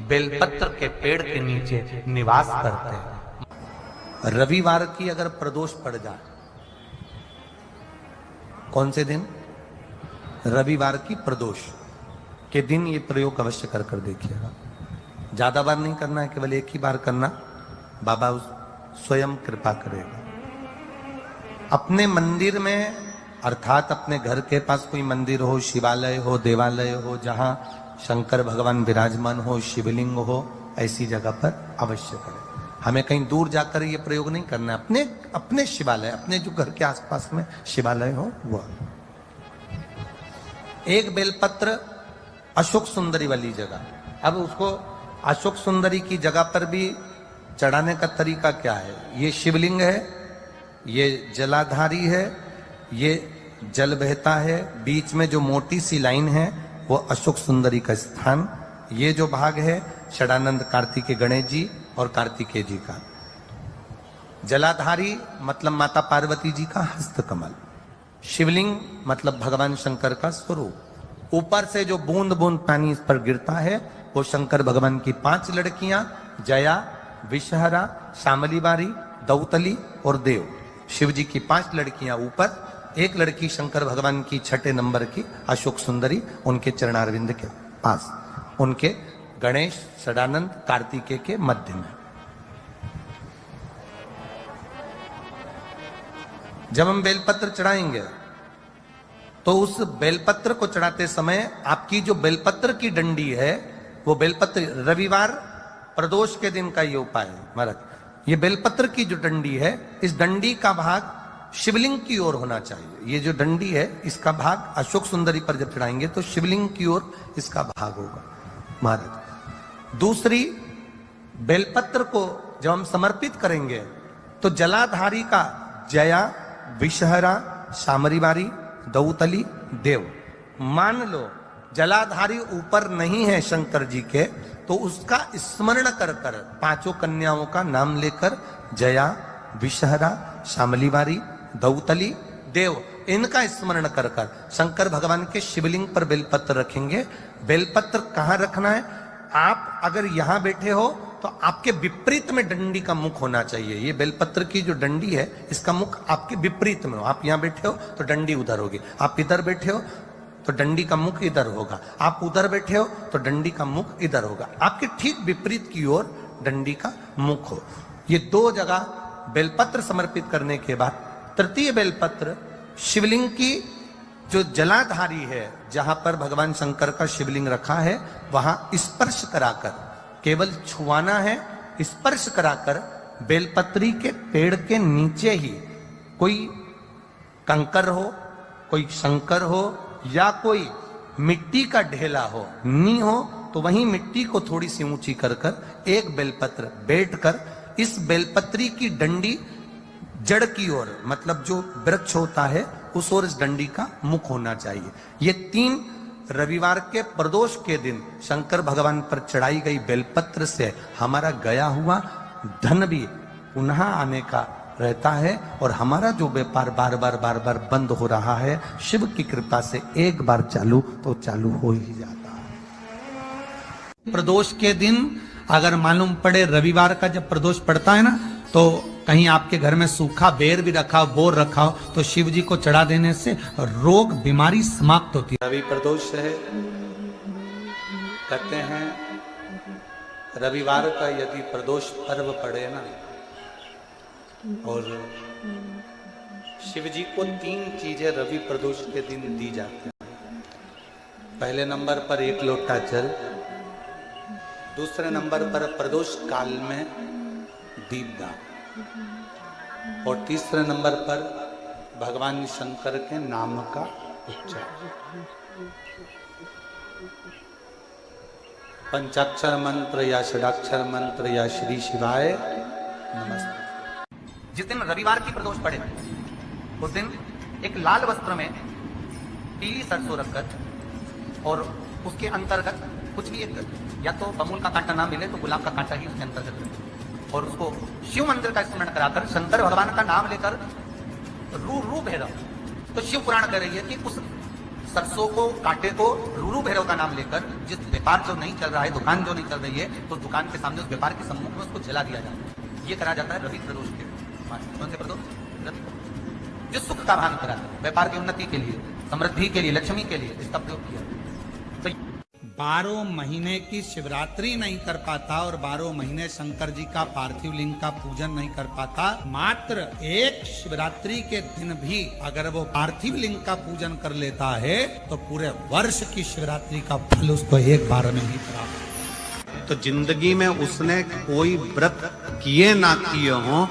बेलपत्र के पेड़ के नीचे निवास करते हैं। रविवार की अगर प्रदोष पड़ जाए, कौन से दिन? रविवार की प्रदोष के दिन ये प्रयोग अवश्य कर कर देखिएगा। ज्यादा बार नहीं करना है, केवल एक ही बार करना, बाबा स्वयं कृपा करेगा। अपने मंदिर में अर्थात अपने घर के पास कोई मंदिर हो, शिवालय हो, देवालय हो, जहां शंकर भगवान विराजमान हो, शिवलिंग हो, ऐसी जगह पर अवश्य करें। हमें कहीं दूर जाकर ये प्रयोग नहीं करना है। अपने अपने शिवालय, अपने जो घर के आसपास में शिवालय हो वह। एक बेलपत्र अशोक सुंदरी वाली जगह। अब उसको अशोक सुंदरी की जगह पर भी चढ़ाने का तरीका क्या है? ये शिवलिंग है, ये जलाधारी है, ये जल बहता है, बीच में जो मोटी सी लाइन है वो अशोक सुंदरी का स्थान। ये जो भाग है षडानंद कार्तिकेय गणेश जी और कार्तिकेय जी का। जलाधारी मतलब माता पार्वती जी का हस्त कमल। शिवलिंग मतलब भगवान शंकर का स्वरूप। ऊपर से जो बूंद बूंद पानी इस पर गिरता है वो शंकर भगवान की 5 लड़कियां, जया, विषहरा, शामली बारी, दौतली और देव। शिव जी की 5 लड़कियां ऊपर, एक लड़की शंकर भगवान की 6 नंबर की अशोक सुंदरी उनके चरणारविंद के पास, उनके गणेश, षडानंद, कार्तिकेय के मध्य में। जब हम बेलपत्र चढ़ाएंगे तो उस बेलपत्र को चढ़ाते समय आपकी जो बेलपत्र की डंडी है वो बेलपत्र, रविवार प्रदोष के दिन का ये उपाय है महाराज। ये बेलपत्र की जो डंडी है, इस डंडी का भाग शिवलिंग की ओर होना चाहिए। ये जो डंडी है इसका भाग अशोक सुंदरी पर जब चढ़ाएंगे तो शिवलिंग की ओर इसका भाग होगा महाराज। दूसरी, बेलपत्र को जब हम समर्पित करेंगे तो जलाधारी का जया, विषहरा, शामरीबारी, दौतली, देव। मान लो जलाधारी ऊपर नहीं है शंकर जी के, तो उसका स्मरण कर कर 5 कन्याओं का नाम लेकर जया, विषहरा, शामलीबारी, दौतली, देव, इनका स्मरण कर कर शंकर भगवान के शिवलिंग पर बेलपत्र रखेंगे। बेलपत्र कहां रखना है? आप अगर यहां बैठे हो तो आपके विपरीत में डंडी का मुख होना चाहिए। ये बेलपत्र की जो डंडी है इसका मुख आपके विपरीत में हो। आप यहां बैठे हो तो डंडी उधर होगी, आप इधर बैठे हो तो डंडी का मुख इधर होगा, आप उधर बैठे हो तो डंडी का मुख इधर होगा। आपके ठीक विपरीत की ओर डंडी का मुख हो। ये 2 जगह बेलपत्र समर्पित करने के बाद तृतीय बेलपत्र शिवलिंग की जो जलाधारी है, जहां पर भगवान शंकर का शिवलिंग रखा है, वहां स्पर्श कराकर, केवल छुआना है, स्पर्श कराकर बेलपत्री के पेड़ के नीचे ही कोई कंकर हो, कोई शंकर हो या कोई मिट्टी का ढेला हो, नी हो, तो वहीं मिट्टी को थोड़ी सी ऊंची कर कर एक बेलपत्र बैठकर इस बेलपत्री की डंडी जड़ की ओर, मतलब जो वृक्ष होता है उस ओर इस डंडी का मुख होना चाहिए। ये 3 रविवार के प्रदोष के दिन शंकर भगवान पर चढ़ाई गई बेलपत्र से हमारा गया हुआ धन भी पुनः आने का रहता है और हमारा जो व्यापार बार बार बंद हो रहा है, शिव की कृपा से एक बार चालू तो चालू हो ही जाता है। प्रदोष के दिन अगर मालूम पड़े, रविवार का जब प्रदोष पड़ता है ना, तो कहीं आपके घर में सूखा बेर भी रखा हो, बोर रखा हो, तो शिव जी को चढ़ा देने से रोग बीमारी समाप्त होती है। रवि प्रदोष है, कहते हैं रविवार का यदि प्रदोष पर्व पड़े ना, और शिव जी को 3 चीजें रवि प्रदोष के दिन दी जाती हैं। पहले नंबर पर 1 लोटा जल, दूसरे नंबर पर प्रदोष काल में दीपदान, और तीसरे नंबर पर भगवान शंकर के नाम का उच्चारण। पंचाक्षर मंत्र या षडाक्षर मंत्र या श्री शिवाय नमस्ते। जिस दिन रविवार की प्रदोष पड़े उस दिन एक लाल वस्त्र में पीली सरसों रखकर और उसके अंतर्गत कुछ भी, एक या तो बमूल का कांटा ना मिले तो गुलाब का कांटा ही उसके अंतर्गत रखें, और उसको शिव मंदिर का स्मरण कराकर शंकर भगवान का नाम लेकर रू भेदा। तो शिव पुराण कह रही है कि उस सरसों को, कांटे को रूरू भैरव का नाम लेकर जिस व्यापार जो नहीं चल रहा है, दुकान जो नहीं चल रही है, तो दुकान के सामने उस व्यापार के सम्मुख में उसको जला दिया जाता है। ये करा जाता है रवि प्रदोष के। कौन से प्रदोष? रवि। जो सुख का भान करा, व्यापार की उन्नति के लिए, समृद्धि के लिए, लक्ष्मी के लिए इसका प्रयोग किया। तो 12 महीने की शिवरात्रि नहीं कर पाता और 12 महीने शंकर जी का पार्थिव लिंग का पूजन नहीं कर पाता, मात्र एक शिवरात्रि के दिन भी अगर वो पार्थिव लिंग का पूजन कर लेता है तो पूरे वर्ष की शिवरात्रि का फल उसको एक बार में ही प्राप्त। तो जिंदगी में उसने कोई व्रत किए ना किए हों,